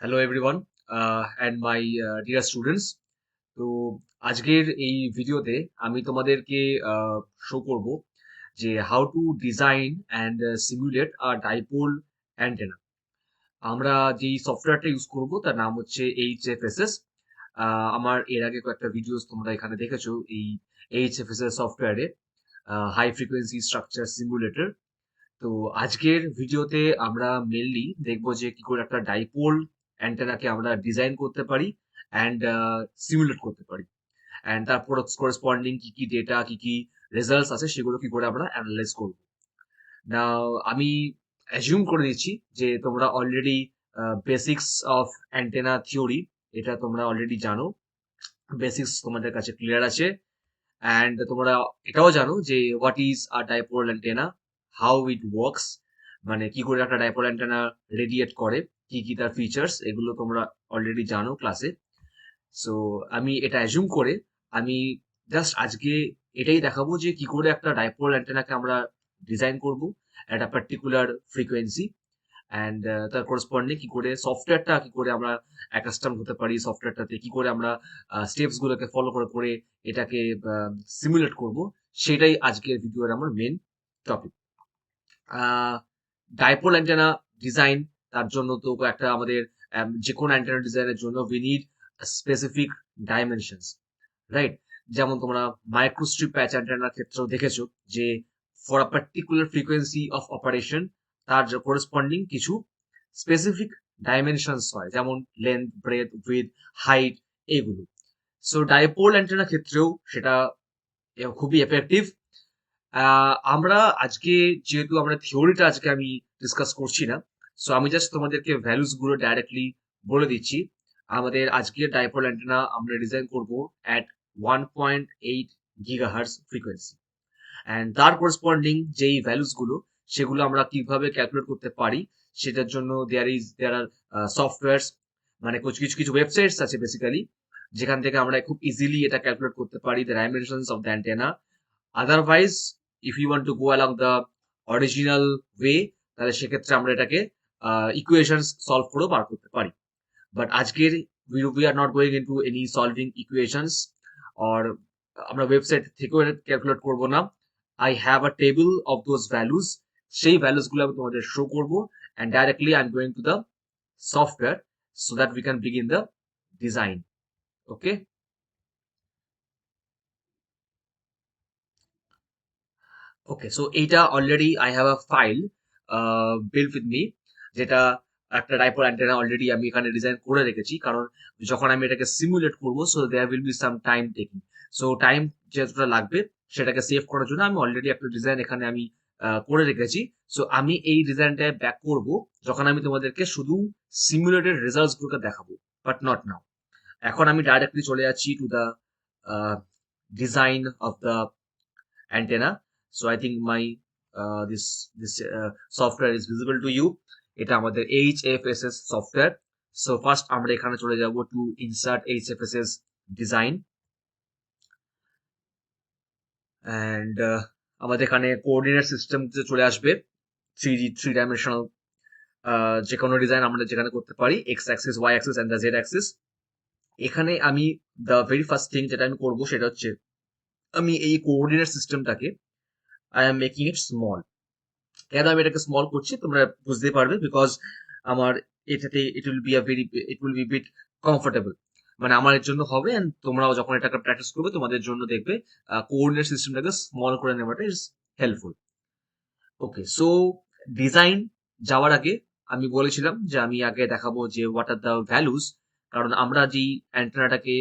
Hello everyone and my dear students. তো আজকের এই ভিডিওতে আমি তোমাদেরকে শো করব যে how to design and simulate a dipole antenna. আমরা যেই সফটওয়্যারটা ইউজ করব তার নাম হচ্ছে এইচএফএসএস। আমার এর আগে কয়েকটা ভিডিওস তোমরা এখানে দেখেছো এই এইচএফএসএস সফটওয়্যারে, হাই ফ্রিকোয়েন্সি স্ট্রাকচার সিমুলেটর। তো আজকের ভিডিওতে আমরা মেনলি দেখবো যে কি করে একটা ডাইপোল অ্যান্টেনাকে আমরা ডিজাইন করতে পারি অ্যান্ড সিমুলেট করতে পারি, অ্যান্ড তারপর করেসপন্ডিং কি কি ডেটা, কি কি রেজাল্টস আছে সেগুলো কি করে আমরা অ্যানালাইজ করব। না, আমি অ্যাজিউম করে দিচ্ছি যে তোমরা already basics of antenna theory এটা তোমরা অলরেডি জানো, বেসিক্স তোমাদের কাছে ক্লিয়ার আছে। অ্যান্ড তোমরা এটাও জানো যে what is a dipole antenna, how it works, মানে কি করে একটা ডাইপোল অ্যান্টেনা রেডিয়েট করে, কি কি তার ফিচার্স, এগুলো তোমরা অলরেডি জানো ক্লাসে। সো আমি এটা অ্যাজিউম করে আমি জাস্ট আজকে এটাই দেখাবো যে কি করে একটা ডাইপোল অ্যান্টেনাকে আমরা ডিজাইন করব একটা পার্টিকুলার ফ্রিকোয়েন্সি, অ্যান্ড তার করেসপন্ডিং কি করে সফটওয়্যারটা কি করে আমরা অ্যাকাস্টম হতে পারি, সফটওয়্যারটাতে কি করে আমরা স্টেপস গুলোকে ফলো করে করে এটাকে সিমুলেট করব, সেটাই আজকের ভিডিওর আমার main topic. Dipole antenna design, তার জন্য তো একটা আমাদের যে কোনো অ্যান্টেনা ডিজাইনের জন্য we need specific dimensions, right? যেমন তোমরা মাইক্রোস্ট্রিপ প্যাচ অ্যান্টেনার ক্ষেত্রেও দেখেছো যে for a particular frequency of operation তার করেসপন্ডিং কিছু স্পেসিফিক ডাইমেনশনস হয়, যেমন লেন্থ, ব্রেথ, উইথ, হাইট, এগুলো। সো ডাইপোল অ্যান্টেনার ক্ষেত্রেও সেটা খুবই এফেক্টিভ। আমরা আজকে, যেহেতু আমরা থিওরিটা আজকে আমি ডিসকাস করছি না, সো আমি জাস্ট তোমাদেরকে ভ্যালুস গুলো ডাইরেক্টলি বলে দিচ্ছি। আমাদের আজকের ডাইপোল অ্যান্টেনা আমরা ডিজাইন করব অ্যাট 1.8 গিগাহার্টজ ফ্রিকোয়েন্সি, অ্যান্ড তার করেসপন্ডিং যেই ভ্যালুস গুলো সেগুলো আমরা কিভাবে ক্যালকুলেট করতে পারি সেটার জন্য দেয়ার আর সফটওয়্যারস, মানে কিছু কিছু কিছু ওয়েবসাইটস আছে বেসিক্যালি, যেখান থেকে আমরা খুব ইজিলি এটা ক্যালকুলেট করতে পারি the dimensions of the antenna. Otherwise if you want to go along the original way, তাহলে সেক্ষেত্রে আমরা এটাকে ইকুয়েশনস সলভ করেও বার করতে পারি। বাট আজকের we are not going into any solving equations, or আমরা ওয়েবসাইট থেকেও ক্যালকুলেট করব না। I have a table of those values, সেই ভ্যালুজ গুলো আমি তোমাদের শো করবো, and directly I am going to the software so that we can begin the design. Okay, okay, so এইটা already I have a file build with me, যেটা একটা dipole antenna already আমি এখানে design করে রেখেছি, কারণ যখন আমি এটাকে সিমুলেট করবো so there will be some time taking. So time যেটা লাগবে সেটাকে সেভ করার জন্য আমি অলরেডি একটা ডিজাইন এখানে আমি করে রেখেছি। সো আমি এই ডিজাইনটায় ব্যাক করব যখন আমি তোমাদেরকে শুধু সিমুলেটেড রেজাল্টস গুলোকে দেখাবো, বাট নট নাও। এখন আমি ডাইরেক্টলি চলে যাচ্ছি to the design of the antenna. So I think my this software is visible to you. এটা আমাদের HFSS সফটওয়্যার। সো ফার্স্ট আমরা এখানে চলে যাব to insert HFSS design, and আমাদের এখানে কোঅর্ডিনেট সিস্টেম চলে আসবে, থ্রি ডাইমেনশনাল যে কোনো ডিজাইন আমরা যেখানে করতে পারি, x axis, y axis and the Z axis. এখানে আমি দ্য ভেরি ফার্স্ট থিং যেটা আমি করবো সেটা হচ্ছে আমি এই কোঅর্ডিনেট সিস্টেমটাকে I am making it small. কেন আমি এটাকে স্মল করছি তোমরা বুঝতে পারবে, বিকজ আমার এটাতে it will be bit comfortable, মানে আমার এর জন্য হবে, এন্ড তোমরাও যখন এটাকে প্র্যাকটিস করবে তোমাদের জন্য দেখবে কোঅর্ডিনেট সিস্টেমটাকে স্মল করে নেওয়াটা is helpful. Okay, so design যাওয়ার আগে আমি বলেছিলাম যে আমি আগে দেখাবো যে হোয়াট আর দ্য ভ্যালুজ, কারণ আমরা যেই অ্যান্টেনাটাকে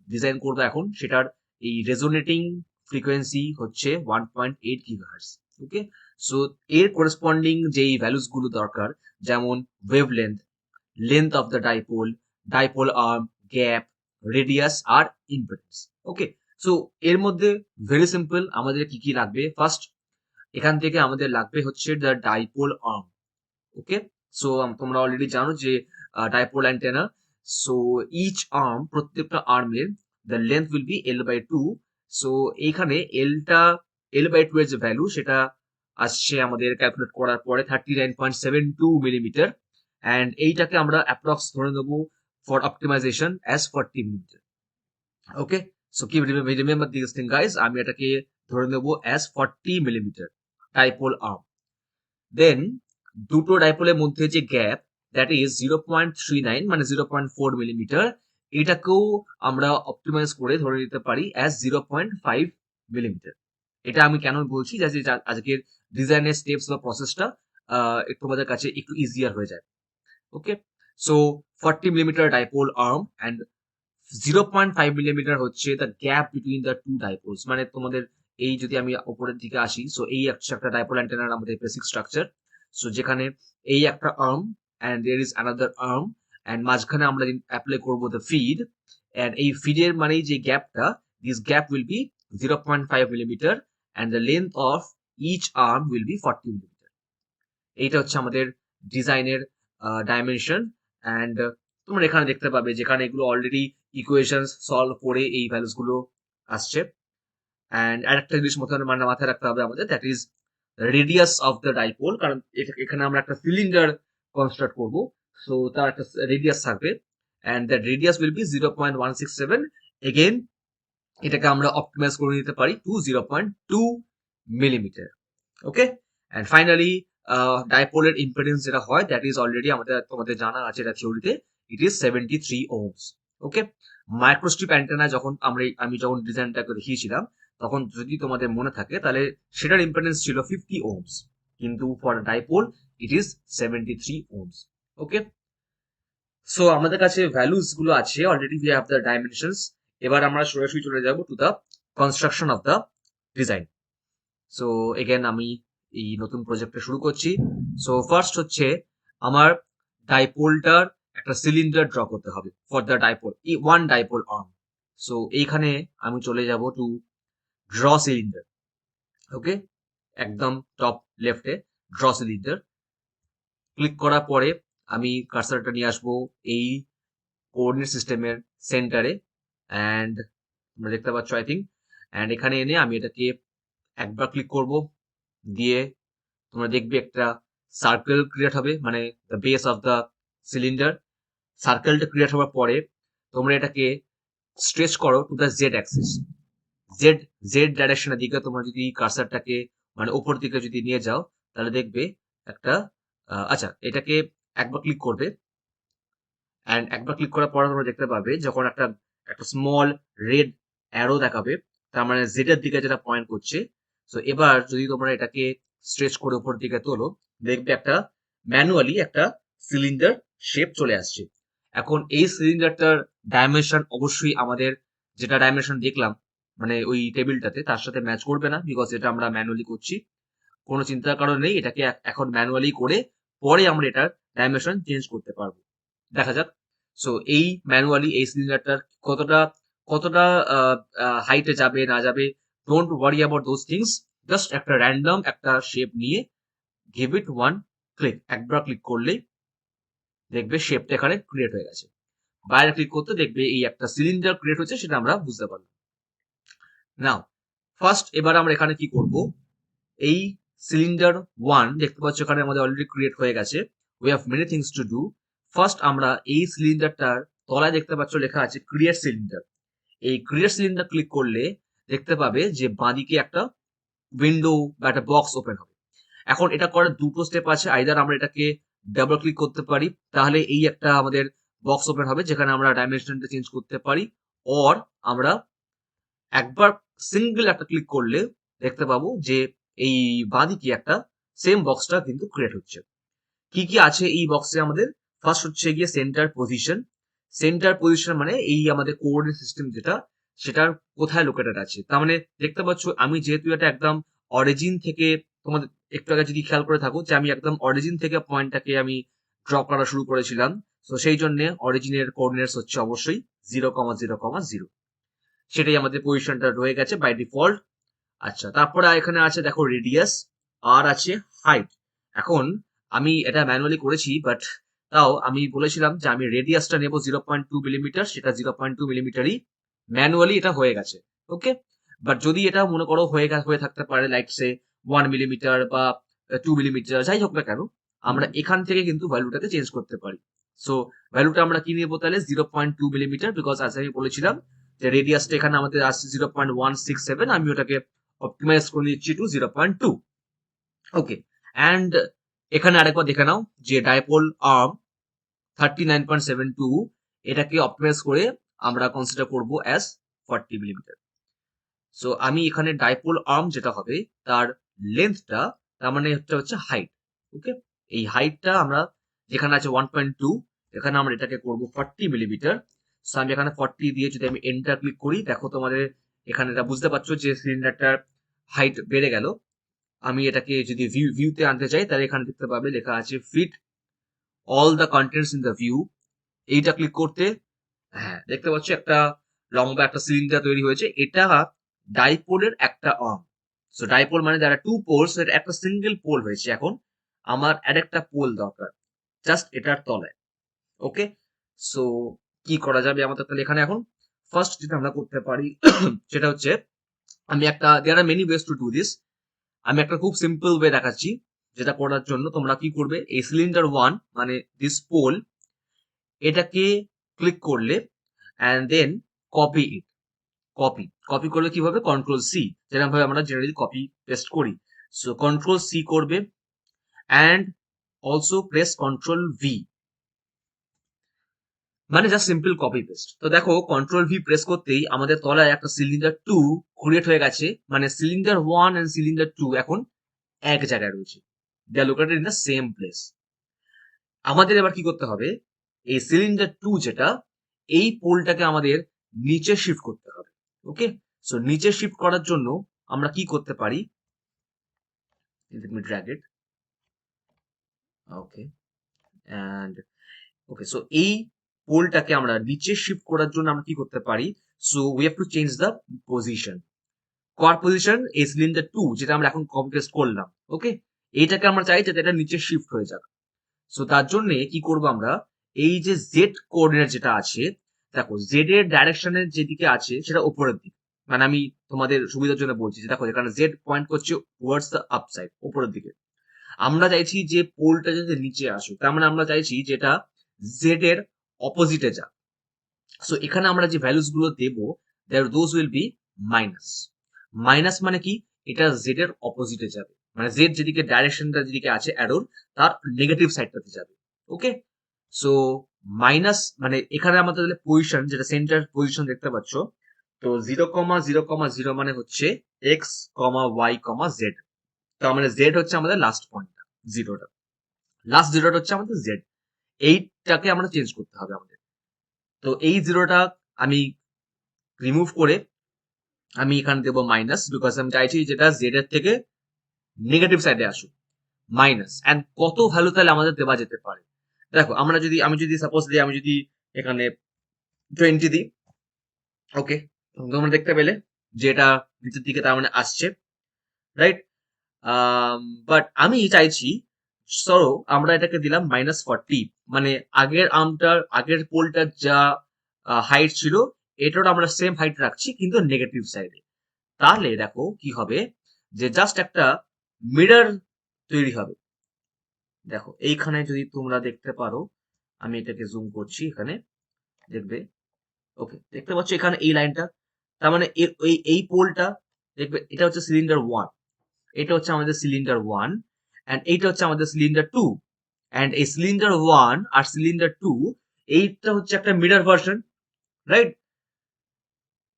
ডিজাইন করবো এখন সেটার এই রেজোনেটিং ফ্রিকোয়েন্সি হচ্ছে 1.8 গিগাহার্টজ। ওকে, সো এর করেসপন্ডিং যেই ভ্যালুস গুলো দরকার, যেমন wavelength, length of the dipole, dipole arm, gap, radius আর ইম্পিডেন্স। ওকে, সো এর মধ্যে ভেরি সিম্পল আমাদের কি কি লাগবে। ফার্স্ট এখান থেকে আমাদের লাগবে হচ্ছে the dipole arm. Okay, so তোমরা অলরেডি জানো যে dipole antenna, so each arm, প্রত্যেকটা আর্মের the length will be L/2। So এইখানে L/2 এর যে ভ্যালু সেটা আসছে আমাদের ক্যালকুলেট করার পরে 39.72 মিলিমিটার, অ্যান্ড এইটাকে আমরা অ্যাপ্রক্স ধরে নেবো for optimization as 40 millimetre. Okay, so কি রিমেম্বার দিস থিং গাইজ, আমি এটাকে ধরে নেবো as 40 millimetre dipole arm. Then দুটো ডাইপোলের মধ্যে যে গ্যাপ, দ্যাট ইজ 0.39 মানে 0.4 মিলিমিটার, এটাকেও আমরা অপটিমাইজ করে ধরে নিতে পারি অ্যাজ 0.5 মিলিমিটার। এটা আমি কেন বলছি, যাতে আজকের ডিজাইনের স্টেপস বা প্রসেসটা তোমাদের কাছে একটু ইজিয়ার হয়ে যায়। Okay, so 40 millimetre dipole arm and 0.5 millimetre হচ্ছে the gap between the two dipoles. মানে তোমাদের এই যদি আমি উপরের দিকে আসি, সো এই একটা ডাইপোল অ্যান্টেনার আমাদের বেসিক স্ট্রাকচার। সো যেখানে এই একটা arm and there is another arm, and মাঝখানে আমরা অ্যাপ্লাই করবো দ্য ফিড, অ্যান্ড এই ফিডের মানে যে গ্যাপটা, this gap will be 0.5 millimetre and the length of each arm will be 40 millimetre. এইটা হচ্ছে আমাদের ডিজাইনের ডাইমেনশন। অ্যান্ড তোমরা এখানে দেখতে পাবে যেখানে এগুলো অলরেডি ইকুয়েশনস সলভ করে এই ভ্যালুস গুলো আসছে। অ্যান্ড আরেকটা জিনিস মাথায় রাখতে হবে আমাদের, that is radius of the dipole, কারণ এখানে আমরা একটা সিলিন্ডার কনস্ট্রাক্ট করবো, সো তার একটা রেডিয়াস থাকবে, and that radius will be 0.167। Again এটাকে আমরা অপটিমাইজ করে নিতে পারি to 0.2 millimetre. Okay, and finally ডাইপোলের ইম্পিডেন্স যেটা হয়, দ্যাট ইজ অলরেডি তোমাদের জানা আছে এটা থিওরিতে, it is 73 ohms. Okay, microstrip antenna যখন আমি যখন ডিজাইনটাকে দেখিয়েছিলাম, তখন যদি তোমাদের মনে থাকে তাহলে সেটার ইম্পিডেন্স ছিল 50 ওহমস, কিন্তু for dipole it is 73 ohms. Okay, so আমাদের কাছে ভ্যালুস গুলো আছে already, we have the dimensions. এবার আমরা সরাসরি চলে যাব to the construction of the design. So again আমি এই নতুন প্রজেক্টটা শুরু করছি। সো ফার্স্ট হচ্ছে আমার ডাইপোলটার একটা সিলিন্ডার ড্র করতে হবে for the dipole, one dipole arm. So এইখানে আমি চলে যাব টু ড্র সিলিন্ডার। ওকে, একদম টপ লেফটে ড্র সিলিন্ডার ক্লিক করার পরে আমি কার্সারটা নিয়ে আসবো এই কোঅর্ডিনেট সিস্টেমের সেন্টারে, অ্যান্ড তোমরা দেখতে পাচ্ছ আই থিঙ্ক, অ্যান্ড এখানে এনে আমি এটাকে একবার ক্লিক করব, দিয়ে তোমরা দেখবে একটা সার্কেল ক্রিয়েট হবে, মানে the base of the cylinder. সার্কেলটা ক্রিয়েট হওয়ার পরে তোমরা এটাকে স্ট্রেচ করো to the Z axis, Z Z ডাইরেকশনের দিকে তোমরা যদি কার্সারটাকে মানে উপর দিকে যদি নিয়ে যাও, তাহলে দেখবে একটা আচ্ছা, এটাকে একবার ক্লিক করবে, অ্যান্ড একবার ক্লিক করার পরে তোমরা দেখতে পাবে যখন একটা একটা স্মল রেড অ্যারো দেখাবে, তার মানে জেড এর দিকে যেটা পয়েন্ট করছে। সো এবার যদি তোমরা এটাকে স্ট্রেচ করে উপর দিকে তোলো, দেখবে একটা ম্যানুয়ালি একটা সিলিন্ডার শেপ চলে আসছে। এখন এই সিলিন্ডারটার ডাইমেনশন অবশ্যই আমাদের যেটা ডাইমেনশন দেখলাম মানে ওই টেবিলটাতে, তার সাথে ম্যাচ করবে না, বিকজ এটা আমরা ম্যানুয়ালি করছি। কোনো চিন্তার কারণ নেই, এটাকে এখন ম্যানুয়ালি করে পরে আমরা এটার ডাইমেনশন চেঞ্জ করতে পারবো। দেখা যাক। সো এই ম্যানুয়ালি এই সিলিন্ডারটার কতটা কতটা হাইটে যাবে না যাবে, don't worry about those things, just একটা র্যান্ডম একটা শেপ নিয়ে গিভ ইট ওয়ান ক্লিক, একবার ক্লিক করলেই দেখবে শেপটা এখানে ক্রিয়েট হয়ে গেছে। বাইরে ক্লিক করতে দেখবে এই একটা সিলিন্ডার ক্রিয়েট হচ্ছে, সেটা আমরা বুঝতে পারলাম। নাও ফার্স্ট এবার আমরা এখানে কি করব, এই সিলিন্ডার ওয়ান দেখতে পাচ্ছ এখানে আমাদের অলরেডি ক্রিয়েট হয়ে গেছে। We have many things to do. First আমরা এই সিলিন্ডারটার তলায় দেখতে পাচ্ছ লেখা আছে ক্রিয়েট সিলিন্ডার। এই ক্রিয়েট সিলিন্ডার ক্লিক করলে দেখতে পাবে যে বাঁদিকে একটা উইন্ডো বা একটা বক্স ওপেন হবে। এখন এটা করার দুটো স্টেপ আছে, আইদার আমরা এটাকে ডাবল ক্লিক করতে পারি, তাহলে এই একটা আমাদের বক্স ওপেন হবে যেখানে আমরা ডাইমেনশনটা চেঞ্জ করতে পারি, অর আমরা একবার সিঙ্গেল একটা ক্লিক করলে দেখতে পাবো যে এই বাঁদিকে একটা সেম বক্সটা কিন্তু ক্রিয়েট হচ্ছে। কি কি আছে এই বক্সে আমাদের, ফার্স্ট হচ্ছে গিয়ে সেন্টার পজিশন। সেন্টার পজিশন মানে এই আমাদের কোঅর্ডিনেট সিস্টেম যেটা, সেটার কোথায় লোকেটেড আছে। তার মানে দেখতে পাচ্ছ আমি যেহেতু এটা একদম অরিজিন থেকে, তোমাদের একটু আগে যদি খেয়াল করে থাকো যে আমি একদম অরিজিন থেকে পয়েন্টটাকে আমি ড্র করা শুরু করেছিলাম, তো সেই জন্য অরিজিনের কোঅর্ডিনেটস হচ্ছে অবশ্যই 0,0,0, সেটাই আমাদের পজিশনটা রয়ে গেছে বাই ডিফল্ট। আচ্ছা, তারপরে এখানে আছে দেখো রেডিয়াস, আর আছে হাইট। এখন আমি এটা ম্যানুয়ালি করেছি, বাট তাও আমি বলেছিলাম যে আমি রেডিয়াসটা নেব 0.2 মিলিমিটার, সেটা 0.2 মিলিমিটারই ম্যানুয়ালি এটা হয়ে গেছে। ওকে, বাট যদি এটা মনে করো হয়ে থাকতে পারে লাইক সে 1 মিলিমিটার বা 2 মিলিমিটার, যাই হোক না কেন, আমরা এখান থেকে কিন্তু ভ্যালুটাকে চেঞ্জ করতে পারি। সো ভ্যালুটা আমরা কি নেবো তাহলে 0.2 মিলিমিটার, বিকজ আজ আমি বলেছিলাম যে রেডিয়াসটা এখানে আমাদের আসছে 0.167, আমি ওটাকে অপটিমাইজ করে নিচ্ছি টু 0.2। ওকে, অ্যান্ড এখানে আরেকবার দেখে নাও যে ডাইপোল আর্ম 39.72, এটাকে অপটিমাইজ করে আমরা কনসিডার করব অ্যাজ 40 মিলিমিটার। সো আমি এখানে ডাইপোল আর্ম যেটা হবে তার লেন্থটা, তার মানে হচ্ছে হাইট। ওকে, এই হাইটটা আমরা যেখানে আছে 1.2, এখানে আমরা এটাকে করব 40 মিলিমিটার। সো আমি এখানে 40 দিয়ে যদি আমি এন্টার ক্লিক করি, দেখো তোমাদের এখানে এটা বুঝতে পারছো যে সিলিন্ডারটার হাইট বেড়ে গেল। আমি এটাকে যদি ভিউতে আনতে চাই তাহলে এখানে দেখতে পাবে লেখা আছে fit all the contents in the view. এইটা ক্লিক করতে, হ্যাঁ দেখতে পাচ্ছ একটা লম্বা একটা সিলিন্ডার তৈরি হয়েছে। এটা ডাইপোলের একটা আর্ম। সো ডাইপোল মানে যারা টু পোলস, এর একটা সিঙ্গেল পোল হয়েছে। এখন আমার আরেকটা পোল দরকার জাস্ট এটার তলায়। ওকে, সো কি করা যাবে আমাদের তাহলে এখানে এখন? ফার্স্ট যেটা আমরা করতে পারি সেটা হচ্ছে আমি একটা, there are many ways to do this, আমি একটা খুব সিম্পল ওয়ে দেখাচ্ছি যেটা করার জন্য তোমরা কি করবে, এই সিলিন্ডার ওয়ান মানে দিস পোল, এটাকে ক্লিক করলে and then copy it. Copy করলে কিভাবে, কন্ট্রোল সি, যেরকম ভাবে আমরা জেনারেলি কপি পেস্ট করি। সো কন্ট্রোল সি করবে and also press control V, মানে জাস্ট সিম্পল কপি পেস্ট। তো দেখো কন্ট্রোল ভি প্রেস করতেই আমাদের তলায় একটা সিলিন্ডার টু ক্রিয়েট হয়ে গেছে, মানে cylinder one and cylinder two এখন এক জায়গায় রয়েছে, they are located in the same place. আমাদের এবার কি করতে হবে, এই সিলিন্ডার টু যেটা, এই পোলটাকে আমাদের নিচে শিফট করতে হবে। ওকে, সো নিচে শিফট করার জন্য আমরা কি করতে পারি, let me drag it, okay, and okay, so এই পোলটাকে আমরা নিচে শিফট করার জন্য আমরা কি করতে পারি, so we have to change the position. কর পজিশন এই সিলিন্ডার টু যেটা আমরা এখন কপি পেস্ট করলাম। ওকে, এইটাকে আমরা চাই যাতে এটা নিচে শিফট হয়ে যাবে। সো তার জন্য কি করব আমরা, এই যে জেড কোঅর্ডিনেট যেটা আছে, দেখো জেড এর ডাইরেকশনের যেদিকে আছে সেটা উপরের দিকে, মানে আমি তোমাদের সুবিধার জন্য বলছি যে দেখো এখানে জেড পয়েন্ট করছে টুয়ার্ডস দ্য আপসাইড, উপরের দিকে। আমরা চাইছি যে পোলটা যাতে নিচে আসুক, তার মানে আমরা চাইছি যেটা জেড এর অপোজিটে যাক। সো এখানে আমরা যে ভ্যালুস গুলো দেবো, those will be minus. Minus মানে কি, এটা জেড এর অপোজিটে যাবে, মানে জেড যেদিকে ডাইরেকশনটা যেদিকে আছে অ্যারোর, তার নেগেটিভ সাইডটাতে যাবে। ওকে, সো মাইনাস মানে এখানে আমাদের পজিশন যেটা সেন্টার পজিশন দেখতে পাচ্ছ, তো 0,0,0 মানে হচ্ছে এক্স কমা ওয়াই কমা জেড। তার মানে জেড হচ্ছে আমাদের লাস্ট পয়েন্টটা, জিরোটা, লাস্ট জিরোটা হচ্ছে আমাদের জেড। এইটাকে আমরা চেঞ্জ করতে হবে আমাদের। তো এই জিরোটা আমি রিমুভ করে আমি এখানে দেবো মাইনাস, বিকজ আমি চাইছি যেটা জেড এর থেকে নেগেটিভ সাইডে আসুক, মাইনাস। এন্ড কত ভ্যালু তাহলে আমাদের দেওয়া যেতে পারে, দেখো আমরা যদি, আমি যদি সাপোজ দিই, আমি যদি এখানে 20 দিই, ওকে, তোমরা দেখতে পেলে যে এটা নিচের দিকে তার মানে আসছে, রাইট? বাট আমি চাইছি, সরো আমরা এটাকে দিলাম -40, মানে আগের আর্মটার, আগের পোলটার যা হাইট ছিল এটার আমরা সেম হাইট রাখছি কিন্তু নেগেটিভ সাইডে। তাহলে দেখো কি হবে, যে জাস্ট একটা মিরর তৈরি হবে। দেখো এইখানে যদি তোমরা দেখতে পারো, আমি এটাকে জুম করছি, এখানে দেখবে, ওকে দেখতে পাচ্ছ এখানে এই লাইনটা, তার মানে এই পোলটা দেখবে, এটা হচ্ছে সিলিন্ডার ওয়ান, এটা হচ্ছে আমাদের সিলিন্ডার ওয়ান, অ্যান্ড এইটা হচ্ছে আমাদের সিলিন্ডার টু। অ্যান্ড এই সিলিন্ডার ওয়ান আর সিলিন্ডার টু, এইটা হচ্ছে একটা মিরর ভার্সন, রাইট?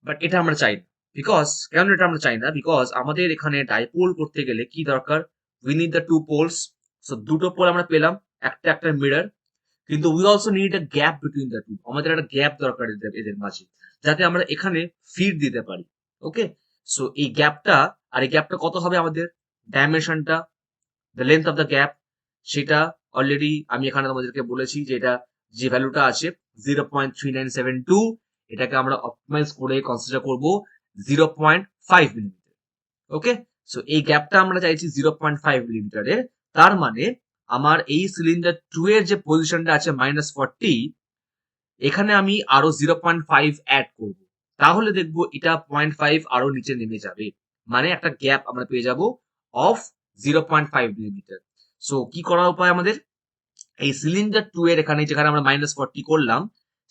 বাট এটা আমরা চাই না, বিকজ কেন এটা আমরা চাই না, বিকজ আমাদের এখানে ডাইপোল করতে গেলে কি দরকার, we need the two poles. So দুটো পোল আমরা পেলাম, একটা একটা মিরর, কিন্তু we also need a gap between the two, আমাদের একটা গ্যাপ দরকার এদের মাঝে, যাতে আমরা এখানে ফিড দিতে পারি। ওকে, সো এই গ্যাপটা, আর এই গ্যাপটা কত হবে আমাদের, ডাইমেনশনটা, the length of the gap, সেটা অলরেডি আমি এখানে তোমাদেরকে বলেছি যে এটা যে ভ্যালুটা আছে 0.3972, এটাকে আমরা অপটিমাইজ করে কনসিডার করব 0.5 মিলিমিটার। ওকে, সো এই গ্যাপটা আমরা চাইছি 0.5 মিলিমিটারের। তার মানে আমার এই সিলিন্ডার টু এর যে পজিশনটা আছে -40, এখানে আমি আরো 0.5 অ্যাড করব, তাহলে দেখবো এটা 0.5 আরো নিচে নেমে যাবে, মানে একটা গ্যাপ আমরা পেয়ে যাব অফ 0.5 মিলিমিটার। সো কি করার উপায় আমাদের, এই সিলিন্ডার 2 এর এখানে যেখানে আমরা -40 করলাম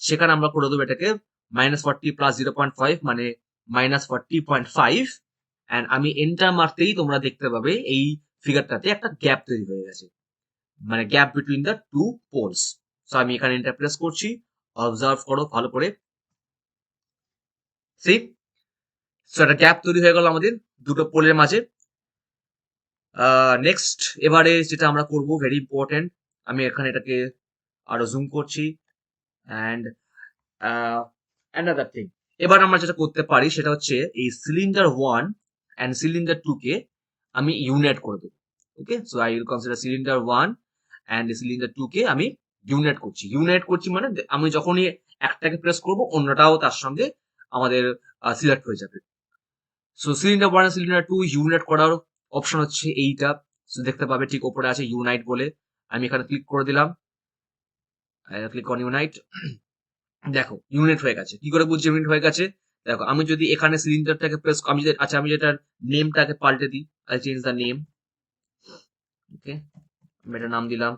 সেখানে আমরা করে দেবো এটাকে -40 প্লাস 0.5 মানে -40.5, এন্ড আমি এন্টার মারতেই তোমরা দেখতে পাবে এই ফিগারটাতে একটা গ্যাপ তৈরি হয়ে গেছে, মানে gap between the two poles. So আমি এখানে এন্টার প্রেস করছি, অবজার্ভ করো ভালো করে, সি, সো একটা গ্যাপ তৈরি হয়ে গেল আমাদের দুটো পোলের মাঝে। নেক্সট এবারে যেটা আমরা করব ভেরি ইম্পর্টেন্ট, আমি এখানে এটাকে আরো জুম করছি, অ্যান্ড অ্যানাদার থিং, এবার আমরা যেটা করতে পারি সেটা হচ্ছে এই সিলিন্ডার 1 অ্যান্ড সিলিন্ডার 2 কে আমি ইউনাইট করে দেবো। Okay, so I will consider cylinder 1 and cylinder 2 কে আমি ইউনাইট করছি মানে আমি যখনই একটাকে প্রেস করব অন্যটাও তার সঙ্গে আমাদের সিলেক্ট হয়ে যাবে। সো সিলিন্ডার 1 সিলিন্ডার 2 ইউনাইট করার অপশন হচ্ছে এইটা, সো দেখতে পাবে ঠিক ওপরে আছে ইউনাইট বলে, আমি এখানে ক্লিক করে দিলাম, ক্লিক অন ইউনাইট। দেখো ইউনিট হয়ে গেছে। কি করে বুঝছি ইউনিট হয়ে গেছে? দেখো আমি যদি এখানে সিলিন্ডারটাকে প্রেস, আমি যদি, আচ্ছা আমি যেটার নেমটাকে পাল্টে দিই, আই চেঞ্জ দ্য নেম। ওকে, আমি এটা নাম দিলাম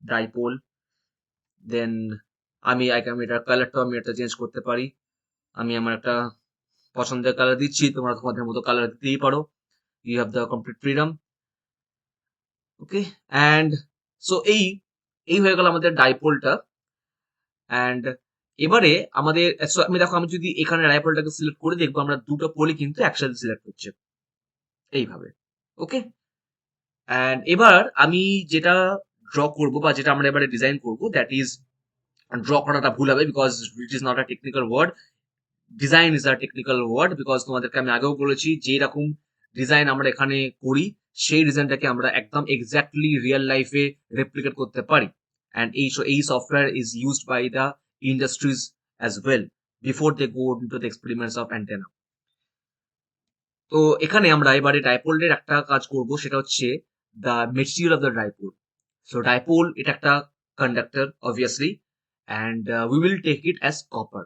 ডাইপোল। দেন আমি এটার কালারটাও আমি এটা চেঞ্জ করতে পারি, আমি আমার একটা পছন্দের কালার দিচ্ছি, তোমরা তোমাদের মতো কালার দিতেই পারো, you have the complete freedom. Okay, and so এই হয়ে গেল আমাদের ডাইপোলটা। অ্যান্ড এবারে আমাদের আমি দেখো আমি যদি এখানে রাইফেলটাকে সিলেক্ট করে দেখবো আমরা দুটো পোলই কিন্তু একসাথে সিলেক্ট হচ্ছে এইভাবে। ওকে, অ্যান্ড এবার আমি যেটা ড্র করব বা যেটা আমরা এবারে ডিজাইন করব, দ্যাট ইজ, ড্র করাটা ভুল হবে because it is not a technical word, design is a technical word, because তোমাদেরকে আমি আগেও বলেছি যে রকম ডিজাইন আমরা এখানে করি সেই ডিজাইনটাকে আমরা একদম এক্স্যাক্টলি রিয়েল লাইফে রেপ্লিকেট করতে পারি, অ্যান্ড এই software is used by the industries as well before they go into the experiments of antenna. তো এখানে আমরা এবারে ডাইপোলের একটা কাজ করব, সেটা হচ্ছে the material of the dipole. So dipole এটা একটা conductor obviously, and we will take it as copper,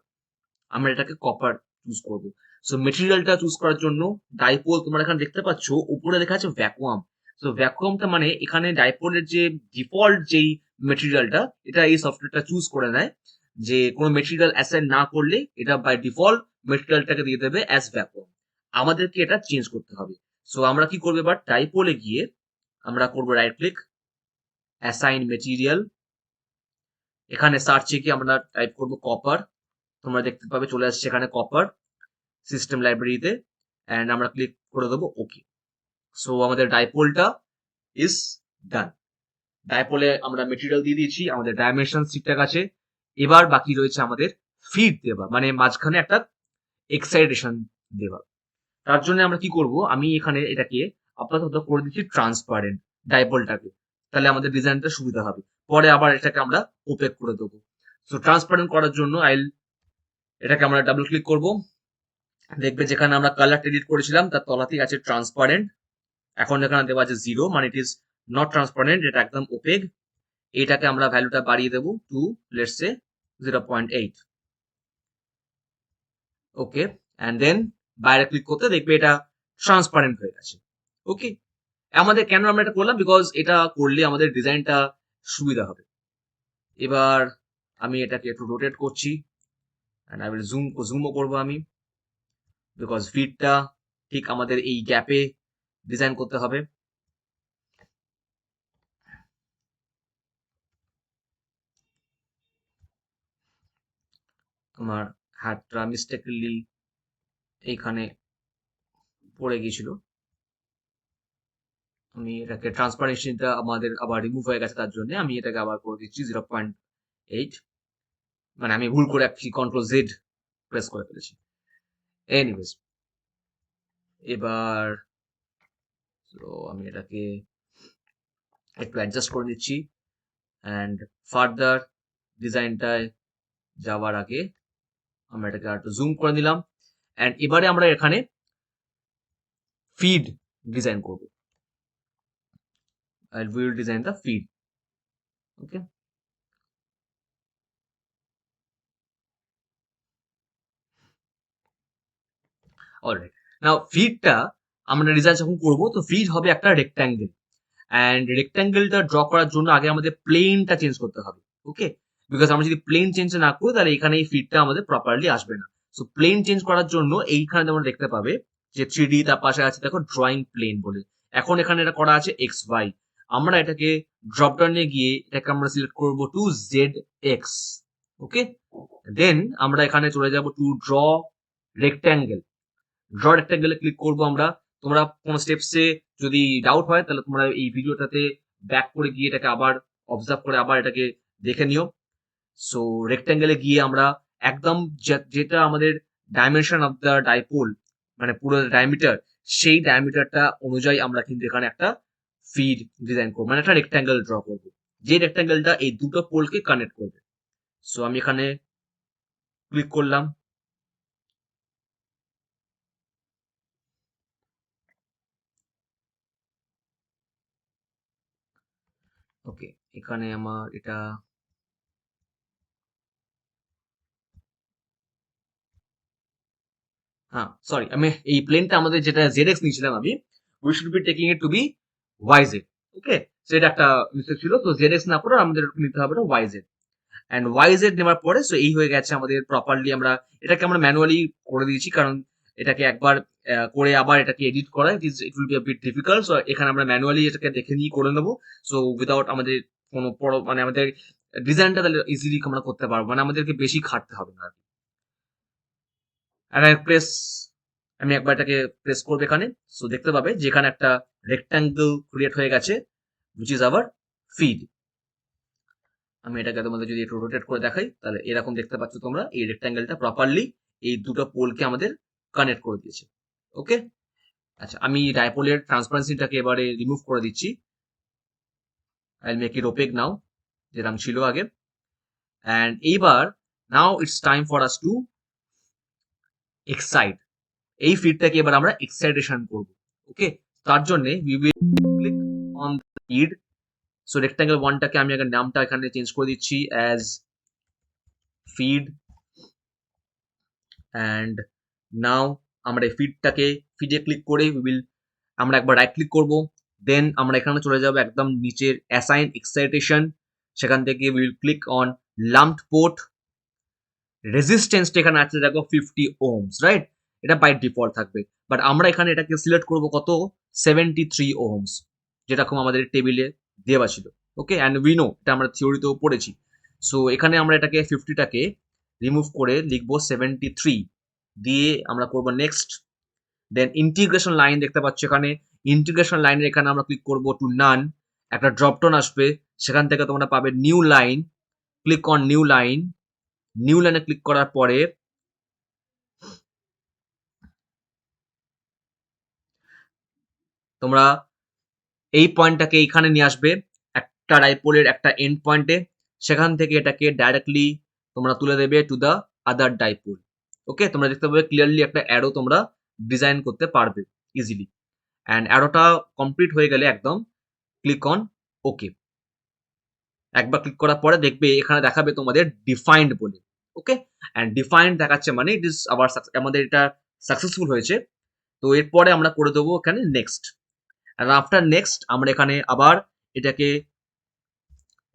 আমরা এটাকে কপার চুজ করব। সো মেটেরিয়ালটা চুজ করার জন্য ডাইপোল তোমরা এখানে দেখতে পাচ্ছ উপরে লেখা আছে ভ্যাকুয়াম। সো ভ্যাকুয়ামটা মানে এখানে ডাইপোলের যে ডিফল্ট যেই মেটেরিয়ালটা, এটা এই সফটওয়্যারটা চুজ করে নেয় যে কোনো মেটেরিয়াল অ্যাসাইন না করলে এটা বাই ডিফল্ট মেটেরিয়ালটাকে দিয়ে দেবে অ্যাজ ভ্যাকুয়াম, আমাদেরকে এটা চেঞ্জ করতে হবে। সো আমরা কি করবো, এবার ডাইপোলে গিয়ে আমরা করবো রাইট ক্লিক, অ্যাসাইন মেটেরিয়াল, এখানে সার্চে গিয়ে আমরা টাইপ করবো কপার, তোমরা দেখতে পাবে চলে আসছে এখানে কপার সিস্টেম লাইব্রেরিতে, অ্যান্ড আমরা ক্লিক করে দেবো ওকে। সো আমাদের ডাইপোলটা ইজ ডান। ডাইপোলে আমরা মেটেরিয়াল দিয়ে দিয়েছি, আমাদের ডাইমেনশন ঠিকঠাক আছে, এবার বাকি রয়েছে আমাদের ফিড দেওয়া, মানে মাঝখানে একটা এক্সাইটেশন দেওয়া। তার জন্য আমরা কি করব, আমি এখানে এটাকে আপাতত করে দিচ্ছি ট্রান্সপারেন্ট ডাইপোলটাকে, তাহলে আমাদের ডিজাইনটা সুবিধা হবে, পরে আবার এটাকে আমরা ওপেক করে দেবো। সো ট্রান্সপারেন্ট করার জন্য এটাকে আমরা ডাবল ক্লিক করব, দেখবে যেখানে আমরা কালার এডিট করেছিলাম তার তলাতেই আছে ট্রান্সপারেন্ট, এখন যেখানে দেওয়া আছে 0 মানে ইট ইজ নট ট্রান্সপারেন্ট, এটা একদম ওপেক। এটাকে আমরা ভ্যালুটা বাড়িয়ে দেবো to let's say 0.8। Okay, and then বাইরে ক্লিক করতে দেখবে এটা ট্রান্সপারেন্ট হয়ে গেছে। ওকে, আমাদের কেন আমরা এটা করলাম, বিকজ এটা করলে আমাদের ডিজাইনটা সুবিধা হবে। এবার আমি এটাকে একটু রোটেট করছি, অ্যান্ড আই উইল জুমও করবো আমি, বিকজ ফিটটা ঠিক আমাদের এই গ্যাপে ডিজাইন করতে হবে। আমার হাতটা মিস্টেকলি এইখানে পড়ে গিয়েছিল, আমি এটাকে ট্রান্সপারেন্সিটা আমাদের আবার রিমুভ হয়ে গেছে, তার জন্য আমি এটাকে আবার করে দিচ্ছি 0.8, মানে আমি ভুল করে একটি কন্ট্রোল জেড প্রেস করে ফেলেছি। এনিওয়েজ, এবার আমি এটাকে একটু অ্যাডজাস্ট করে দিচ্ছি, অ্যান্ড ফার্দার ডিজাইনটায় যাওয়ার আগে আমরা এটাকে একটু জুম করে নিলাম, অ্যান্ড এবারে আমরা এখানে ফিড ডিজাইন করব, and we will design the feed. Okay, alright, now feedটা আমরা ডিজাইন যখন করব তো ফিড হবে একটা রেক্ট্যাঙ্গেল, অ্যান্ড রেক্ট্যাঙ্গেলটা ড্র করার জন্য আগে আমাদের প্লেনটা চেঞ্জ করতে হবে। ওকে, বিকজ আমরা যদি প্লেন চেঞ্জ না করি তাহলে এখানে এই ফিটটা আমাদের প্রপারলি আসবে না। সো প্লেন চেঞ্জ করার জন্য এইখানে তোমরা দেখতে পাবে যে 3D তার পাশে আছে দেখো ড্রয়িং প্লেন বলে। এখন এখানে এটা করা আছে এক্স ওয়াই। আমরা এটাকে ড্রপ ডাউনে গিয়ে এটাকে আমরা সিলেক্ট করব to Z X. Okay, then আমরা এখানে চলে যাব টু ড্র রেক্ট্যাঙ্গেল। ড্র রেক্ট্যাঙ্গেলে ক্লিক করব আমরা। তোমরা কোন স্টেপসে যদি ডাউট হয় তাহলে তোমরা এই ভিডিওটাতে ব্যাক করে গিয়ে এটাকে আবার অবজার্ভ করে আবার এটাকে দেখে নিও। সো রেক্ট্যাঙ্গেলে গিয়ে আমরা একদম যেটা আমাদের ডাইমেনশন অফ দ্য ডাইপোল মানে পুরো ডায়ামিটার, সেই ডায়ামিটারটা অনুযায়ী আমরা কিন্তু এখানে একটা ফিড ডিজাইন করবো, মানে একটা রেক্ট্যাঙ্গেল ড্র করবো যে রেক্ট্যাঙ্গেলটা এই দুটো পোলকে কানেক্ট করবে। সো আমি এখানে ক্লিক করলাম। ওকে, এখানে আমার এটা হ্যাঁ সরি, আমি এই প্লেনটা আমাদের যেটা জেড এক্স নিয়েছিলাম আমি, we should be taking it to be Y Z. Okay, সেটা একটা মিস্টেক ছিল। তো জেড এক্স না করে আমাদের নিতে হবে y z. And y z নেওয়ার পরে সো এই হয়ে গেছে আমাদের প্রপারলি। আমরা এটাকে আমরা ম্যানুয়ালি করে দিয়েছি কারণ এটাকে একবার করে আবার এটাকে এডিট করা it will be a bit difficult. So এখানে আমরা ম্যানুয়ালি এটাকে দেখে নিয়ে করে নেবো। সো উইদাউট আমাদের কোনো মানে আমাদের ডিজাইনটা তাহলে ইজিলি আমরা করতে পারবো, মানে আমাদেরকে বেশি খাটতে হবে না। আর প্রেস, আমি একবার এটাকে প্রেস করবো এখানে। সো দেখতে পাবে যেখানে একটা রেক্ট্যাঙ্গেল ক্রিয়েট হয়ে গেছে which is our feed। আমি এটাকে তোমাদের যদি একটু রোটেট করে দেখাই তাহলে এরকম দেখতে পাচ্ছ তোমরা এই রেক্ট্যাঙ্গেলটা প্রপারলি এই দুটো পোলকে আমাদের কানেক্ট করে দিয়েছে। ওকে, আচ্ছা আমি ডাইপোলের ট্রান্সপারেন্সিটাকে এবারে রিমুভ করে দিচ্ছি। I will make it opaque now, যেরকম ছিল আগে। অ্যান্ড এইবার now it's time for us to excite. এই ফিডটাকে এবার আমরা এক্সাইটেশন করব। ওকে, তার জন্য we will click on the feed. So rectangle ওয়ানটাকে আমি আগে নামটা এখানে চেঞ্জ করে দিচ্ছি অ্যাজ ফিড। অ্যান্ড নাও আমরা এই ফিডে ক্লিক করে আমরা একবার রাইট ক্লিক করব। দেন আমরা এখানে চলে যাব একদম নিচের অ্যাসাইন এক্সাইটেশন। সেখান থেকে will click on lumped port. রেজিস্ট্যান্সটা এখানে আছে দেখো 50 ওহমস, রাইট? এটা বাই ডিফল্ট থাকবে, বাট আমরা এখানে এটাকে সিলেক্ট করব কত, 73 ওহমস, যেরকম আমাদের টেবিলে দেওয়া ছিল। ওকে, অ্যান্ড উই নো এটা আমরা থিওরিতেও পড়েছি। সো এখানে আমরা এটাকে 50টাকে রিমুভ করে লিখবো 73 দিয়ে আমরা করব নেক্সট। দেন ইন্টিগ্রেশন লাইন দেখতে পাচ্ছ এখানে, ইন্টিগ্রেশন লাইনের এখানে আমরা ক্লিক করব টু নান। একটা ড্রপডাউন আসবে, সেখান থেকে তোমরা পাবে new line. Click on new line. New লাইনে ক্লিক করার পরে তোমরা এই পয়েন্টটাকে এইখানে নিয়ে আসবে একটা ডাইপোলের একটা এন্ড পয়েন্টে। সেখান থেকে এটাকে ডাইরেক্টলি তোমরা তুলে দেবে টু দ্য আদার ডাইপোল। ওকে, তোমরা দেখতে পাবে ক্লিয়ারলি একটা অ্যারো তোমরা ডিজাইন করতে পারবে ইজিলি। অ্যান্ড অ্যারোটা কমপ্লিট হয়ে গেলে একদম ক্লিক অন ওকে। একবার ক্লিক করার পরে দেখবে এখানে দেখাবে তোমাদের ডিফাইন্ড বলে। ওকে, অ্যান্ড ডিফাইন্ড দেখাচ্ছে মানে ইট ইজ আবার আমাদের এটা সাকসেসফুল হয়েছে। তো এরপরে আমরা করে দেবো এখানে নেক্সট। আর আফটার নেক্সট আমরা এখানে আবার এটাকে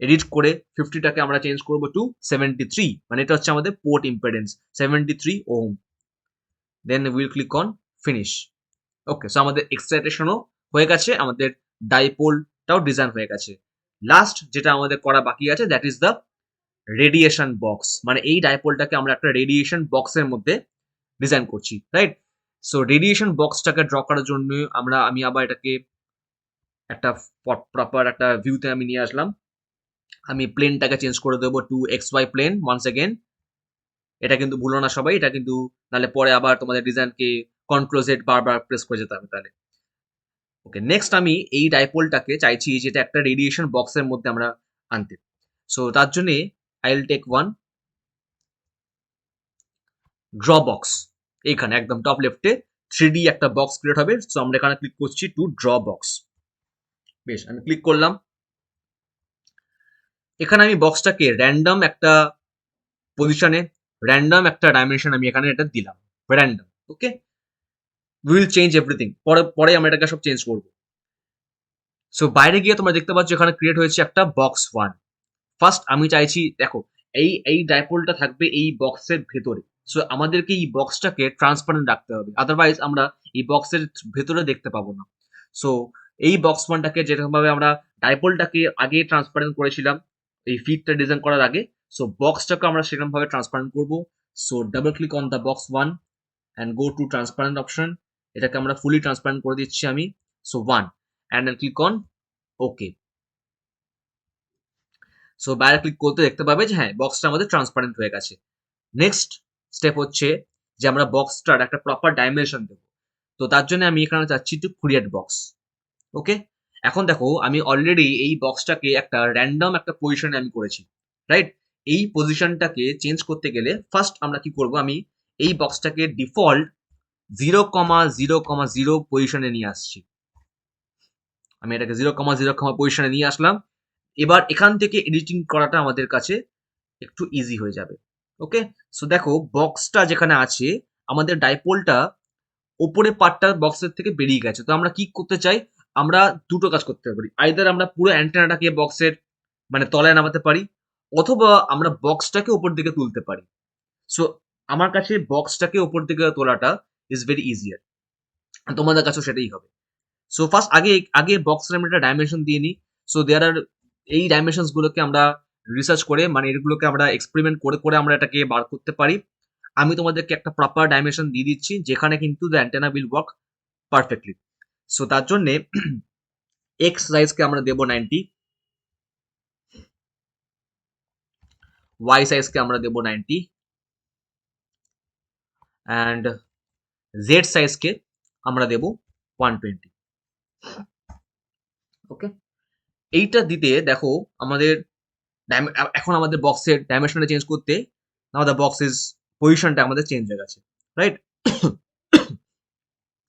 এডিট করে 50টাকে আমরা চেঞ্জ করবো টু 73, মানে এটা হচ্ছে আমাদের port impedance 73 ohm. Then will click on finish. Okay, so আমাদের এক্সাইটেশনও হয়ে গেছে, আমাদের ডাইপোলটাও ডিজাইন হয়ে গেছে। লাস্ট যেটা আমাদের করা বাকি আছে that is the radiation box, মানে এই ডাইপোলটাকে আমরা একটা রেডিয়েশন বক্সের মধ্যে ডিজাইন করছি, রাইট? সো রেডিয়েশন বক্সটাকে ড্র করার জন্য আমি আবার এটাকে একটা প্রপার একটা ভিউতে আমি নিয়ে আসলাম। আমি প্লেনটাকে চেঞ্জ করে দেবো to x y plane once again. এটা কিন্তু ভুলো না সবাই, এটা কিন্তু নাহলে পরে আবার তোমাদের ডিজাইনকে কন্ট্রোল জেড বারবার প্রেস করে যেতে হবে তাহলে। ওকে, নেক্সট আমি এই ডাইপোলটাকে চাইছি যেটা একটা রেডিয়েশন বক্সের মধ্যে আমরা আনতে। সো তার জন্য I will take one draw box. এইখানে একদম টপ লেফটে 3D একটা বক্স ক্রিয়েট হবে। সো আমরা এখানে ক্লিক করছি টু ড্র বক্স। বেশ, আমি ক্লিক করলাম। এখানে আমি বক্সটাকে র্যান্ডম একটা পজিশনে, র্যান্ডম একটা ডাইমেনশন আমি এখানে এটা দিলাম, random. Okay, will change everything, পরে পরে আমরা এটাকে সব চেঞ্জ করবো। সো বাইরে গিয়ে তোমরা দেখতে পাচ্ছ এখানে ক্রিয়েট হয়েছে একটা বক্স 1। ফার্স্ট আমি চাইছি দেখো এই ডাইপোলটা থাকবে এই বক্সের ভেতরে। সো আমাদেরকে এই বক্সটাকে ট্রান্সপারেন্ট রাখতে হবে, আদারওয়াইজ আমরা এই বক্সের ভেতরে দেখতে পাবো না। সো এই বক্স 1টাকে যেরকম ভাবে আমরা ডাইপোলটাকে আগে ট্রান্সপারেন্ট করেছিলাম এই ফিটটা ডিজাইন করার আগে, সো বক্সটাকে আমরা সেরকম ভাবে ট্রান্সপারেন্ট করব। So double click on the box 1 and go to transparent option. এটাকে আমরা ফুলি ট্রান্সপারেন্ট করে দিচ্ছি আমি। So 1 and click on okay. So বাইরে ক্লিক করতে দেখতে পাবে যে হ্যাঁ বক্সটা আমাদের ট্রান্সপারেন্ট হয়ে গেছে। নেক্সট স্টেপ হচ্ছে যে আমরা বক্সটার একটা প্রপার ডাইমেনশন দেবো। তো তার জন্য আমি এখানে চাচ্ছি টু ক্রিয়েট বক্স। ওকে, এখন দেখো আমি অলরেডি এই বক্সটাকে একটা র্যান্ডম একটা পজিশনে আমি করেছি, রাইট? এই পজিশনটাকে চেঞ্জ করতে গেলে ফার্স্ট আমরা কি করব, আমি এই বক্সটাকে ডিফল্ট 0,0,0 পজিশনে নিয়ে আসছি। আমি এটাকে 0,0, পজিশনে নিয়ে আসলাম। এবার এখান থেকে এডিটিং করাটা আমাদের কাছে একটু ইজি হয়ে যাবে। ওকে, সো দেখো বক্সটা যেখানে আছে আমাদের ডাইপোলটা ওপরে পার্টটা বক্সের থেকে বেরিয়ে গেছে। তো আমরা কি করতে চাই, আমরা দুটো কাজ করতে পারি। আইদার আমরা পুরো অ্যান্টেনাটাকে বক্সের মানে তলায় নামাতে পারি, অথবা আমরা বক্সটাকে উপর দিকে তুলতে পারি। সো আমার কাছে বক্সটাকে উপর দিকে তোলাটা ইজ ভেরি ইজিয়ার, তোমাদের কাছেও সেটাই হবে। সো ফার্স্ট আগে আগে বক্সের আমরা একটা ডাইমেনশন দিয়ে নিই। সো দেয়ার আর এই ডাইমেনশনস গুলোকে আমরা রিসার্চ করে মানে এগুলোকে আমরা এক্সপেরিমেন্ট করে করে আমরা এটাকে বার করতে পারি। আমি তোমাদেরকে একটা প্রপার ডাইমেনশন দিয়ে দিচ্ছি যেখানে কিন্তু the antenna will work perfectly. So তার জন্য এক্স সাইজকে আমরা দেব 90, ওয়াই সাইজকে আমরা দেব 90 অ্যান্ড জেড সাইজকে আমরা দেব 120। ওকে, এইটা দিতে দেখো আমাদের এখন আমাদের বক্সের ডাইমেনশনটা চেঞ্জ করতে আমাদের বক্সের পজিশনটা আমাদের চেঞ্জ হয়ে গেছে, রাইট?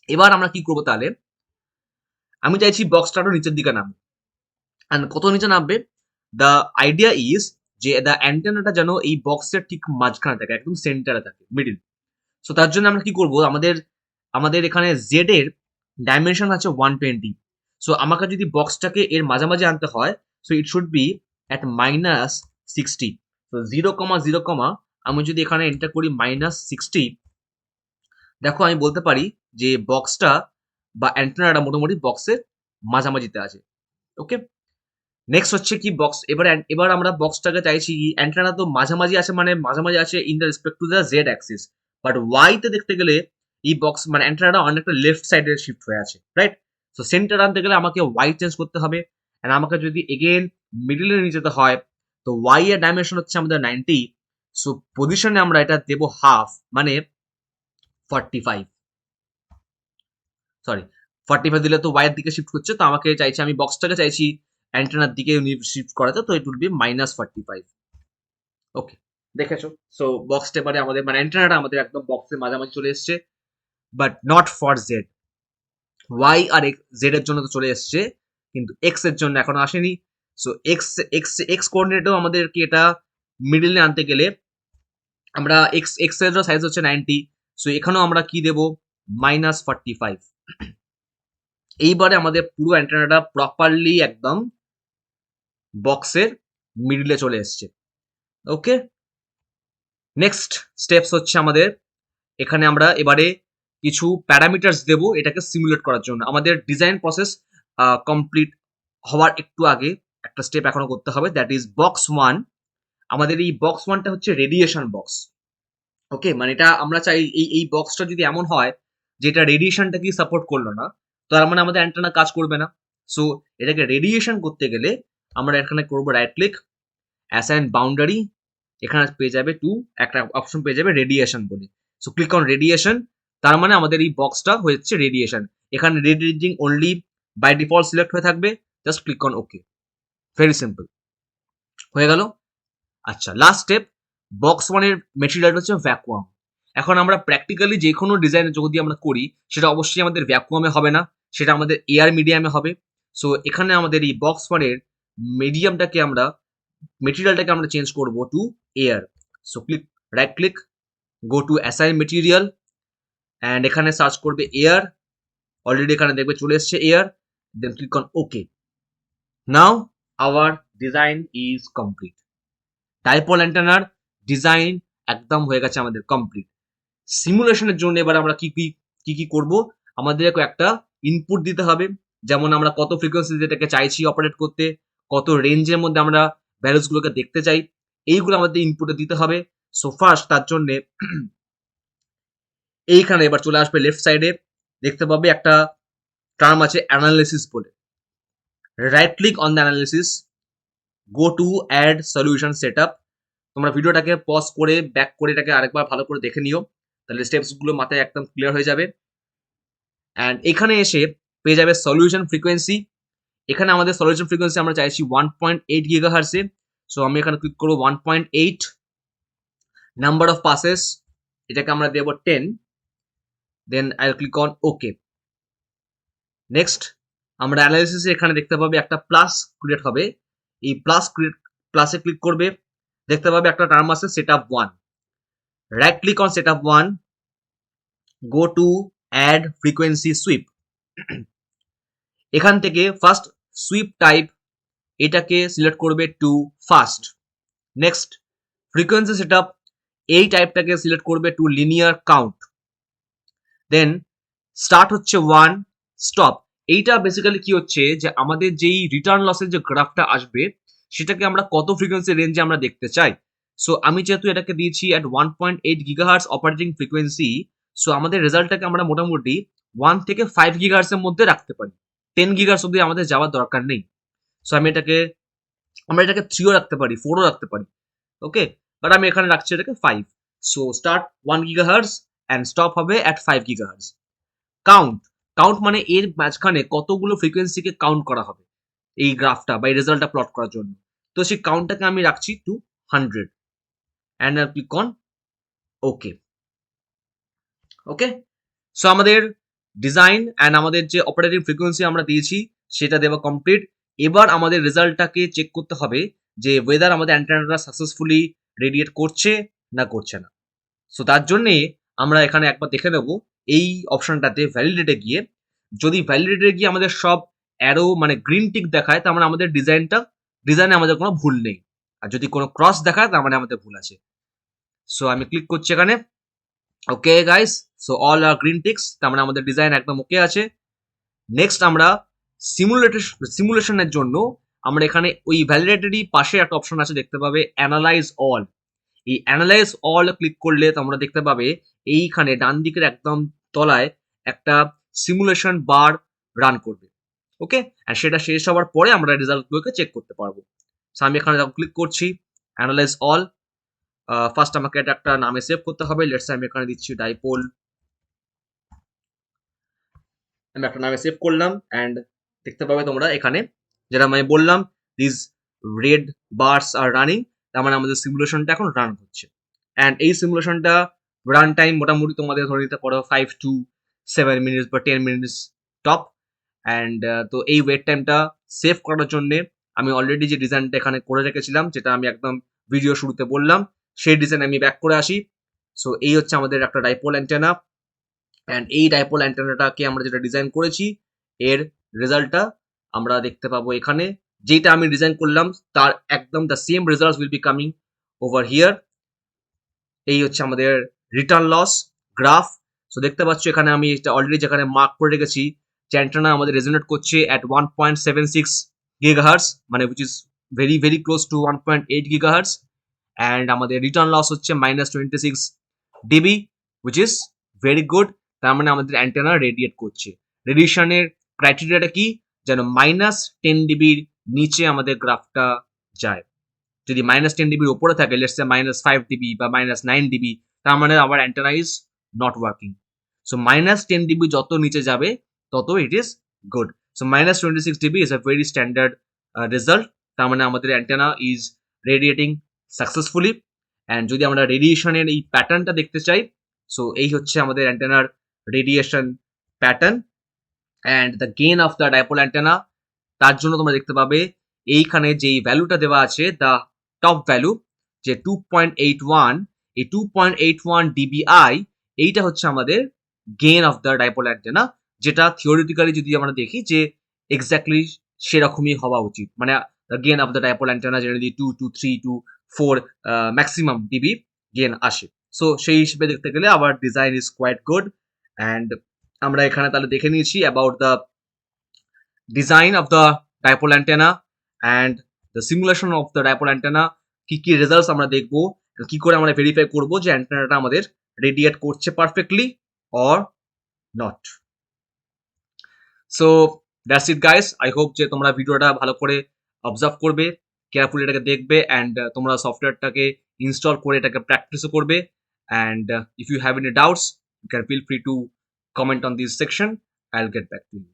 এবার আমরা কি করবো তাহলে, আমি চাইছি বক্সটা আরো নিচের দিকে নামবে। অ্যান্ড কত নিচে নামবে, দ্য আইডিয়া ইজ যে দ্য অ্যান্টেনাটা যেন এই বক্সের ঠিক মাঝখানে থাকে, একদম সেন্টারে থাকে, মিডিল। সো তার জন্য আমরা কি করবো, আমাদের আমাদের এখানে জেড এর ডাইমেনশন আছে 120। সো আমাকে যদি বক্সটাকে এর মাঝামাঝি আনতে হয়, so it should be at -60। তো 0,0, আমি যদি এখানে এন্টার করি -60, দেখো আমি বলতে পারি যে বক্সটা বা অ্যান্টেনাটা মোটামুটি বক্সের মাঝামাঝিতে আছে। ওকে, নেক্সট হচ্ছে কি বক্স, এবার আমরা বক্সটাকে চাইছি অ্যান্টেনা তো মাঝামাঝি আছে, মানে মাঝামাঝি আছে in the respect to the Z axis, but y তে দেখতে গেলে এই বক্স মানে অ্যান্টেনাটা অনেকটা লেফট সাইডে শিফট হয়ে আছে, রাইট? সো সেন্টার আনতে গেলে আমাকে ওয়াই চেঞ্জ করতে হবে। এন্ড আমাকে যদি এগেন মিডলে নিয়ে যেতে হয়, তো ওয়াই এর ডাইমেনশন হচ্ছে আমাদের 90। সো পজিশনে আমরা এটা দেব হাফ, মানে 45, সরি 45 দিলে তো ওয়াই এর দিকে শিফট করছে, তো আমাকে চাইছি আমি বক্সটাকে চাইছি অ্যান্টেনার দিকে শিফট করাতে, তো ইট উইল বি -45। ওকে, দেখেছো? সো বক্সটা এবারে আমাদের মানে অ্যান্টেনাটা আমাদের একদম বক্সের মাঝামাঝি চলে এসছে, but not for z. Y আর জেড এর জন্য তো চলে এসছে, কিন্তু এক্স এর জন্য এখনো আসেনি। সো এক্স এক্স এক্স কোঅর্ডিনেটেও আমাদেরকে এটা মিডলে আনতে গেলে আমরা এক্স এক্স এর সাইজ হচ্ছে 90। সো এখানেও আমরা কি দেব, -45। এইবারে আমাদের পুরো অ্যান্টেনাটা প্রপারলি একদম বক্সের মিডলে চলে এসছে। ওকে, নেক্সট স্টেপস হচ্ছে আমাদের এখানে আমরা এবারে কিছু প্যারামিটার্স দেব এটাকে সিমুলেট করার জন্য। আমাদের ডিজাইন প্রসেস কমপ্লিট হওয়ার একটু আগে একটা স্টেপ এখনো করতে হবে, দ্যাট ইজ বক্স 1। আমাদের এই বক্স 1টা হচ্ছে রেডিয়েশন বক্স। ওকে, মানে এটা আমরা চাই এই বক্সটা যদি এমন হয় যে এটা রেডিয়েশনটাকে সাপোর্ট করলো না, তার মানে আমাদের অ্যান্টেনা কাজ করবে না। সো এটাকে রেডিয়েশন করতে গেলে আমরা এখানে করবো রাইট ক্লিক, অ্যাসাইন বাউন্ডারি, এখানে পেয়ে যাবে একটা অপশন পেয়ে যাবে রেডিয়েশন বলে। সো ক্লিক অন রেডিয়েশন, তার মানে আমাদের এই বক্সটা হচ্ছে রেডিয়েশন। এখানে radiating only by default select হয়ে থাকবে, just click on okay. Very simple, হয়ে গেল। আচ্ছা, লাস্ট স্টেপ, বক্স 1 এর মেটেরিয়াল হচ্ছে ভ্যাকুয়াম। এখন আমরা প্র্যাকটিক্যালি যে কোনো ডিজাইন যদি আমরা করি সেটা অবশ্যই আমাদের ভ্যাকুয়ামে হবে না, সেটা আমাদের এয়ার মিডিয়ামে হবে। সো এখানে আমাদের এই বক্স 1 এর মিডিয়ামটাকে আমরা মেটেরিয়ালটাকে আমরা চেঞ্জ করব to air. So click right click, go to assign material and এখানে সার্চ করবে এয়ার। অলরেডি এখানে দেখবে চলে এসছে air, then click on okay. Now our design is complete. Dipole অ্যান্টেনার ডিজাইন একদম হয়ে গেছে আমাদের কমপ্লিট। সিমুলেশনের জন্য এবার আমরা কি করব, আমাদের একটা ইনপুট দিতে হবে, যেমন আমরা কত ফ্রিকোয়েন্সি যেটাকে চাইছি অপারেট করতে, কত রেঞ্জের মধ্যে আমরা ভ্যালুস গুলোকে দেখতে চাই, এইগুলো আমাদের ইনপুটে দিতে হবে। সো ফার্স্ট তার জন্য এইখানে এবার চলে আসবে লেফট সাইডে, দেখতে পাবে একটা টার্ম আছে অ্যানালিসিস বলে। Right click on the analysis, go to add solution setup. তোমরা ভিডিওটাকে পজ করে ব্যাক করে এটাকে আরেকবার ভালো করে দেখে নিও, তাহলে স্টেপস গুলো মাথায় একদম ক্লিয়ার হয়ে যাবে। অ্যান্ড এখানে এসে পেয়ে যাবে সলিউশন ফ্রিকোয়েন্সি। এখানে আমাদের সলিউশন ফ্রিকোয়েন্সি আমরা চাইছি 1.8 গিগাহার্টজে। সো আমি এখানে ক্লিক করবো 1.8। নাম্বার অফ পাসেস এটাকে আমরা দেবো 10, then I click on okay. Next আমরা অ্যানালিসিসে এখানে দেখতে পাবে একটা প্লাস ক্রিয়েট হবে, এই প্লাসে ক্লিক করবে, দেখতে পাবে একটা টার্ম আছে setup 1। Right click on setup 1, go to add frequency sweep. এখান থেকে ফার্স্ট সুইপ টাইপ এটাকে সিলেক্ট করবে to fast. Next frequency setup এই টাইপটাকে সিলেক্ট করবে to linear count. Then start হচ্ছে 1, স্টপ। এইটা বেসিক্যালি কি হচ্ছে যে আমাদের যেই রিটার্ন লসের যে গ্রাফটা আসবে সেটাকে আমরা কত ফ্রিকোয়েন্সি রেঞ্জে আমরা দেখতে চাই। সো আমি যেহেতু এটাকে দিয়েছি at 1.8 gigahertz operating frequency, so আমাদের রেজাল্টটাকে আমরা মোটামুটি 1 থেকে 5 গিগাহার্টজের মধ্যে রাখতে পারি। 10 গিগাহার্টজ অব্দি আমাদের যাওয়ার দরকার নেই। সো আমরা এটাকে 3ও রাখতে পারি, 4ও রাখতে পারি, ওকে, বাট আমি এখানে রাখছি এটাকে 5। So start 1 gigahertz and stop হবে অ্যাট 5 গিগাহার্টজ। কাউন্ট মানে এর মাঝখানে কতগুলো ফ্রিকোয়েন্সিকে কাউন্ট করা হবে এই গ্রাফটা বা এই রেজাল্টটা প্লট করার জন্য। তো সেই কাউন্টটাকে আমি রাখছি to 100 and I click on okay. Okay, so আমাদের ডিজাইন অ্যান্ড আমাদের যে অপারেটিং ফ্রিকোয়েন্সি আমরা দিয়েছি সেটা দেওয়া কমপ্লিট। এবার আমাদের রেজাল্টটাকে চেক করতে হবে যে ওয়েদার আমাদের অ্যান্টেনাটা সাকসেসফুলি রেডিয়েট করছে না করছে না। সো তার জন্যে আমরা এখানে একবার দেখে নেব এই অপশনটাতে ভ্যালিডেটে গিয়ে, যদি ভ্যালিডেটে গিয়ে আমাদের সব অ্যারো মানে গ্রিন টিক দেখায় তার মানে আমাদের ডিজাইনে আমাদের কোনো ভুল নেই, আর যদি কোনো ক্রস দেখায় তার মানে আমাদের ভুল আছে। সো আমি ক্লিক করছি এখানে, ওকে গাইস, সো অল আর গ্রিন টিক্স, তার মানে আমাদের ডিজাইন একদম ওকে আছে। নেক্সট আমরা সিমুলেশনের জন্য আমরা এখানে ওই ভ্যালিডেটেরই পাশে একটা অপশন আছে, দেখতে পাবে অ্যানালাইজ অল। এই অ্যানালাইজ অল ক্লিক করলে তোমরা দেখতে পাবে এইখানে ডান দিকের একদম তলায় একটা সিমুলেশন বার রান করবে, ওকে, আর সেটা শেষ হওয়ার পরে আমরা রেজাল্টগুলোকে চেক করতে পারবো। সো আমি এখানে ক্লিক করছি অ্যানালাইজ অল। ফার্স্ট আমাকে এটা একটা নামে সেভ করতে হবে, লেটস আমি এখানে দিচ্ছি ডাইপোল, আমি একটা নামে সেভ করলাম। অ্যান্ড দেখতে পাবে তোমরা এখানে যেটা আমি বললাম, this red bars are running, তার মানে আমাদের সিমুলেশনটা এখন রান হচ্ছে। অ্যান্ড এই সিমুলেশনটা রান টাইম মোটামুটি তোমাদের ধরে নিতে পারো 5 to 7 মিনিটস বা 10 মিনিটস টপ। অ্যান্ড তো এই ওয়েট টাইমটা সেভ করার জন্য আমি অলরেডি যে ডিজাইনটা এখানে করে রেখেছিলাম, যেটা আমি একদম ভিডিও শুরুতে বললাম, সেই ডিজাইন আমি ব্যাক করে আসি। সো এই হচ্ছে আমাদের একটা ডাইপোল অ্যান্টেনা, অ্যান্ড এই ডাইপোল অ্যান্টেনাটাকে আমরা যেটা ডিজাইন করেছি এর রেজাল্টটা আমরা দেখতে পাবো এখানে। যেটা আমি ডিজাইন করলাম তার একদম the same results will be coming over here. এই হচ্ছে আমাদের রিটার্ন লস গ্রাফ। সো দেখতে পাচ্ছ এখানে আমি এটা অলরেডি যেখানে মার্ক করে রেখেছি যে অ্যান্টেনা আমাদের রেজোনেট করছে অ্যাট 1.76 গিগাহার্টজ, মানে which is very very close two 1.8 gigahertz. And আমাদের রিটার্ন লস হচ্ছে -26 DB, which is very good. তার মানে আমাদের অ্যান্টেনা রেডিয়েট করছে। রেডিয়েশনের ক্রাইটেরিয়াটা কি, যেন -10 ডিবির নিচে আমাদের গ্রাফটা যায়। যদি -10 ডিবির উপরে থাকে, লেটস সে -5 ডিবি বা -9 ডিবি, তার মানে আমার antenna is not working. So -10 DB যত নিচে যাবে তত it is good. So -26 DB is a very standard result, তার মানে আমাদের antenna is radiating successfully. And যদি আমরা রেডিয়েশনের এই প্যাটার্নটা দেখতে চাই, সো এই হচ্ছে আমাদের অ্যান্টেনার radiation pattern and the gain of the dipole antenna. তার জন্য তোমরা দেখতে পাবে এইখানে যেই ভ্যালুটা দেওয়া আছে, দ্য টপ ভ্যালু যে 2.81, এই 2.81 ডিবিআই, এইটা হচ্ছে আমাদের gain of the dipole antenna, যেটা থিওরিটিক্যালি যদি আমরা দেখি যে এক্স্যাক্টলি সেরকমই হওয়া উচিত। মানে the gain of the dipole antenna generally 2 to 3 to 4 maximum dB gain আসে। সো সেই হিসেবে দেখতে গেলে our design is quite good and আমরা এখানে তাহলে দেখে নিয়েছি about the design of the dipole antenna and the simulation of the dipole antenna, কি কি রেজাল্টস আমরা দেখবো, কি করে আমরা ভেরিফাই করবো যে অ্যান্টেনাটা আমাদের রেডিয়েট করছে perfectly or not. So that's it guys, I hope যে তোমরা ভিডিওটা ভালো করে অবজার্ভ করবে, কেয়ারফুলি এটাকে দেখবে অ্যান্ড তোমরা সফটওয়্যারটাকে ইনস্টল করে এটাকে প্র্যাকটিসও করবে। And if you have any doubts, you can feel free to comment on this section, I will get back to you.